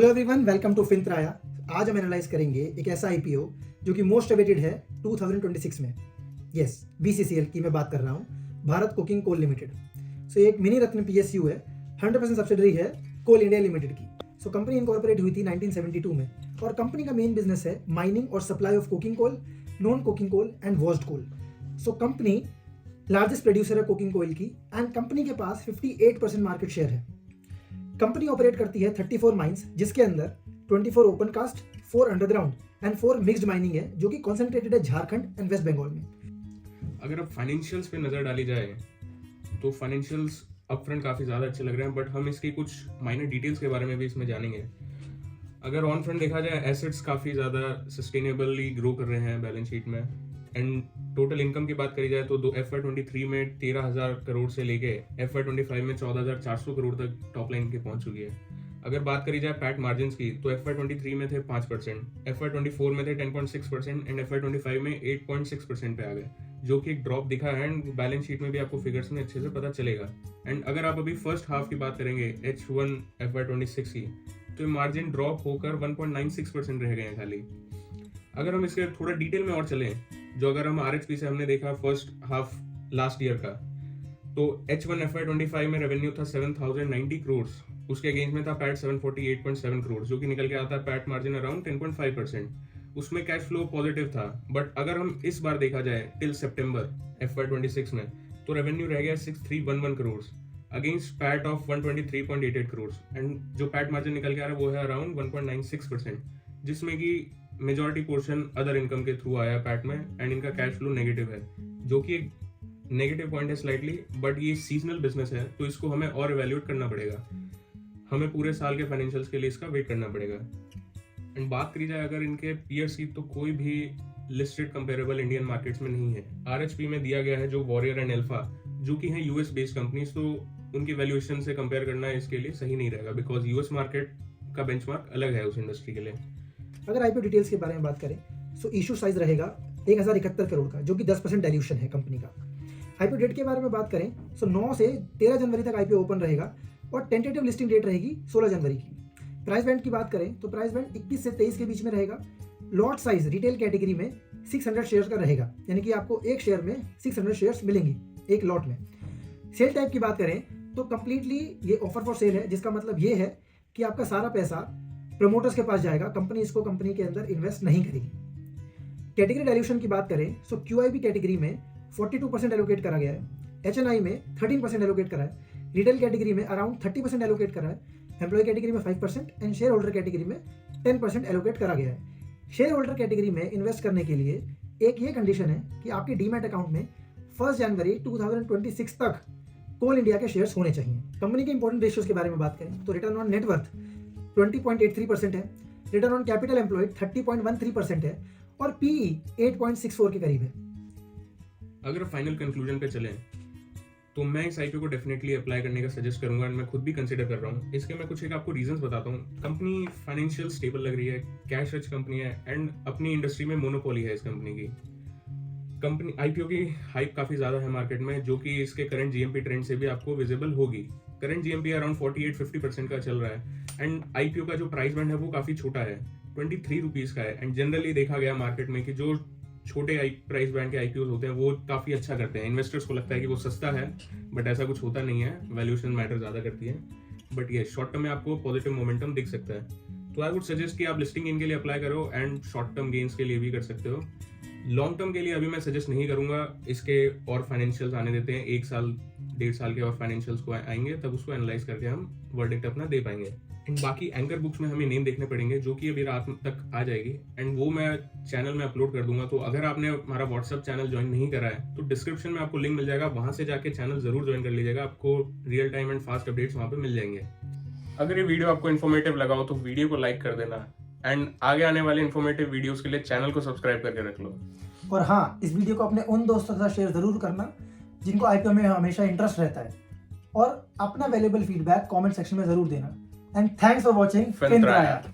Hello everyone, welcome to Fintraya. आज हम analyse करेंगे एक ऐसा आईपीओ जो कि मोस्ट अवेटेड है 2026 में। यस, बीसीसीएल की मैं बात कर रहा हूँ, भारत कोकिंग कोल लिमिटेड। सो ये एक मिनी रत्न पीएसयू है, 100% सब्सिडरी है कोल इंडिया लिमिटेड की। सो कंपनी इनकॉर्पोरेट हुई थी 1972 में और कंपनी का मेन बिजनेस है माइनिंग और supply of coking coal, non coking coal and washed coal. So company largest producer है कोकिंग कोल की एंड कंपनी के पास 58% मार्केट शेयर है। कंपनी ऑपरेट करती है 34 माइंस, जिसके अंदर 24 open cast, 4 underground and 4 mixed mining है, जो कि कॉन्सेंट्रेटेड है झारखंड एंड वेस्ट बंगाल में। अगर अब फाइनेंशियल्स पे नज़र डाली जाए तो फाइनेंशियल्स अपफ्रंट काफ़ी ज़्यादा अच्छे लग रहे हैं, बट हम इसकी कुछ माइनर डिटेल्स के बारे में भी इसमें जानेंगे। अगर ऑन फ्रंट देखा जाए, एसेट्स काफ़ी ज़्यादा सस्टेनेबली ग्रो कर रहे हैं बैलेंस शीट में। एंड टोटल इनकम की बात करी जाए तो FY23 में 13,000 करोड़ से लेके FY25 में 14,400 करोड़ तक टॉप लाइन की पहुंच चुकी है। अगर बात करी जाए पैट मार्जिन की तो FY23 में थे 5%, FY24 में थे 10.6% एंड FY25 में 8.6% पे आ गए, जो कि एक ड्रॉप दिखा है। एंड बैलेंस शीट में भी आपको फिगर्स में अच्छे से पता चलेगा। एंड अगर आप अभी फर्स्ट हाफ की बात करेंगे H1 FY26 की, तो मार्जिन ड्रॉप होकर 1.96% रह गए हैं खाली। अगर हम इसके थोड़ा डिटेल में और चलें, जो अगर हम RHP से हमने देखा फर्स्ट हाफ लास्ट ईयर का, तो H1 FY25 में रेवेन्यू था 7,090 करोड़, उसके अगेंस्ट में था पैट 748.7 करोड़, जो कि निकल के आता है पैट मार्जिन अराउंड 10.5%। उसमें कैश फ्लो पॉजिटिव था। बट अगर हम इस बार देखा जाए टिल सितंबर FY26 में, तो रेवेन्यू रह गया 6,311 crore against PAT of 123.88 crore. And जो पैट मार्जिन निकल के आ रहा है वो है अराउंड 1.96%, जिसमें कि मेजॉरिटी पोर्शन अदर इनकम के थ्रू आया पैट में। एंड इनका कैश फ्लो नेगेटिव है, जो कि एक नेगेटिव पॉइंट है स्लाइटली, बट ये सीजनल बिजनेस है तो इसको हमें और इवेल्यूएट करना पड़ेगा। हमें पूरे साल के फाइनेंशियल्स के लिए इसका वेट करना पड़ेगा। एंड बात करी जाए अगर इनके पीयर्स की, तो कोई भी लिस्टेड कंपेरेबल इंडियन मार्केट्स में नहीं है। RHP में दिया गया है जो वॉरियर एंड एल्फा, जो कि हैं यूएस बेस्ड कंपनीज, तो उनकी वैल्यूएशन से कंपेयर करना इसके लिए सही नहीं रहेगा, बिकॉज यूएस मार्केट का बेंचमार्क अलग है उस इंडस्ट्री के लिए। अगर आईपीओ डिटेल्स के बारे में बात करें, सो इशू साइज रहेगा 1071 करोड़ का, जो कि 10% डाइल्यूशन है कंपनी का। आईपीओ डेट के बारे में बात करें, सो 9 से 13 जनवरी तक आईपीओ ओपन रहेगा और टेंटेटिव लिस्टिंग डेट रहेगी 16 जनवरी की। प्राइस बैंड की बात करें तो प्राइस बैंड 21 से 23 के बीच में रहेगा। लॉट साइज रिटेल कैटेगरी में 600 शेयर्स का रहेगा, यानी कि आपको एक शेयर में 600 शेयर्स मिलेंगी एक लॉट में। सेल टाइप की बात करें तो कंप्लीटली ये ऑफर फॉर सेल है, जिसका मतलब ये है कि आपका सारा पैसा प्रमोटर्स के पास जाएगा, कंपनी इसको कंपनी के अंदर इन्वेस्ट नहीं करेगी। कैटेगरी डाइल्यूशन की बात करें सो QIB कैटेगरी में 42% एलोकेट करा गया है, HNI में 13% एलोकेट करा है, रिटेल कैटेगरी में अराउंड 30% एलोकेट करा है, एम्प्लॉय कैटेगरी में 5% एंड शेयर होल्डर कैटेगरी में 10% एलोकेट करा गया है। शेयर होल्डर कैटेगरी में इन्वेस्ट करने के लिए एक ये कंडीशन है कि आपके डीमैट अकाउंट में 1 जनवरी 2026 तक कोल इंडिया के शेयर्स होने चाहिए। कंपनी के इंपॉर्टेंट रेशियोज के बारे में बात करें तो रिटर्न ऑन नेटवर्थ 20.83% है, रिटर्न ऑन कैपिटल एम्प्लॉयड 30.13% है और PE 8.64 के करीब है। अगर फाइनल कंक्लूजन पे चलें तो मैं इस आईपीओ को डेफिनेटली अप्लाई करने का सजेस्ट करूंगा, एंड मैं खुद भी कंसिडर कर रहा हूँ। इसके मैं कुछ एक आपको रीजंस बताता हूँ। कंपनी फाइनेंशियल स्टेबल लग रही है, कैश रिच कंपनी है एंड अपनी इंडस्ट्री में मोनोपोली है इस कंपनी की। कंपनी आईपीओ की हाइप काफी ज्यादा है मार्केट में, जो कि इसके करंट जीएमपी ट्रेंड से भी आपको विजिबल होगी। करंट जीएमपी अराउंड 48-50% का चल रहा है एंड आईपीओ का जो प्राइस बैंड है वो काफी छोटा है, 23 रुपीज का है। एंड जनरली देखा गया मार्केट में कि जो छोटे प्राइस बैंड के आईपीओ होते हैं वो काफी अच्छा करते हैं। इन्वेस्टर्स को लगता है कि वो सस्ता है, बट ऐसा कुछ होता नहीं है, वैल्यूएशन मैटर ज्यादा करती है। बट ये शॉर्ट टर्म में आपको पॉजिटिव मोमेंटम दिख सकता है, तो आई वुड सजेस्ट कि आप लिस्टिंग इन के लिए अप्लाई करो एंड शॉर्ट टर्म गेन्स के लिए भी कर सकते हो। लॉन्ग टर्म के लिए अभी मैं सजेस्ट नहीं करूंगा, इसके और फाइनेंशियल्स आने देते हैं, 1 साल 1.5 साल के और फाइनेंशियल्स को आएंगे, तब उसको एनालाइज करके हम वर्डिक्ट अपना दे पाएंगे। एंड बाकी एंकर बुक्स में हमें नेम देखने पड़ेंगे, जो कि अभी रात तक आ जाएगी एंड वो मैं चैनल में अपलोड कर दूंगा। तो अगर आपने हमारा व्हाट्सएप चैनल ज्वाइन नहीं करा है तो डिस्क्रिप्शन में आपको लिंक मिल जाएगा, वहां से जाके चैनल जरूर ज्वाइन कर लीजिएगा, आपको real time and fast updates वहां पे मिल जाएंगे। अगर ये वीडियो आपको इन्फॉर्मेटिव लगा हो तो वीडियो को लाइक कर देना एंड आगे आने वाले इन्फॉर्मेटिव वीडियोस के लिए चैनल को सब्सक्राइब करके रख लो। और हाँ, इस वीडियो को अपने उन दोस्तों के साथ शेयर जरूर करना जिनको आईपीओ में हमेशा इंटरेस्ट रहता है, और अपना वैल्यूएबल फीडबैक कमेंट सेक्शन में जरूर देना। And thanks for watching फिनत्राया।